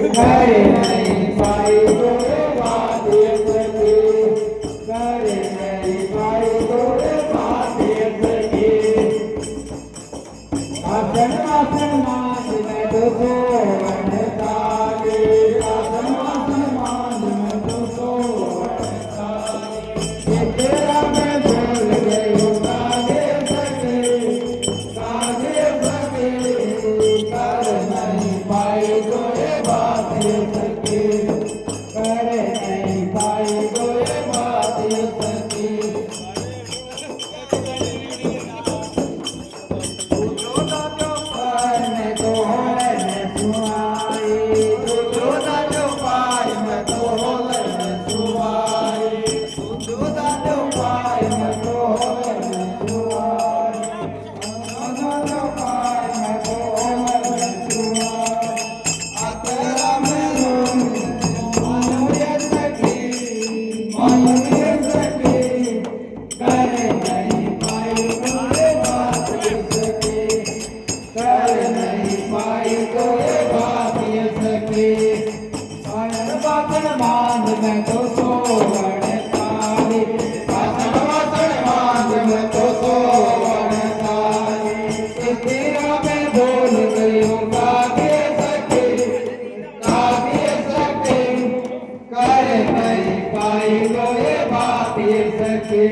करे नहीं पाई गोरे बात ये सखी करे नहीं पाई गोरे बात ये सखी आसन आसन मास में तो सोवन तारे आसन आसन मास में तो सोवन तारे ये तेरा मैं भूल गई हूँ कागे सखी कर नहीं पाई गोरे बात ये सखी कर नहीं पाई गोरे बात ये सखी मैं तो होले में सुनाई जोदा जो पाई मैं तो होले में सुनाई जोदा जो पाई मैं तो होले में सुनाई जोदा जो पाई मैं तो होले में सुनाई आतेरा मैं ये सखी करे नहीं पाई गोरे बात ये सखी कर नहीं पाई गोरे बात ये सखी आयन बातन बांध में तो सोवन तारी बातन बातन बांध में तो सोवन तारी तेरा मैं भूल गई हूँ कागे सखी कर नहीं पाई गोरे बात ये सखी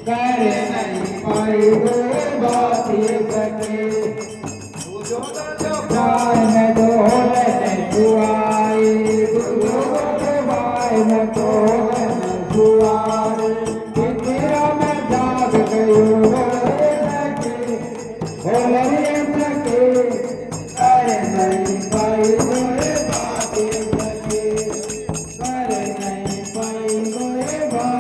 कर नहीं पाई गोरे बात ये सखी भाई मैं तो होले में सुआई भाई मैं तो होले में सुआई तेरा मैं जाग गई होले सखी कर नहीं पाई गोरे बात ये सखी कर नहीं पाई गोरे बात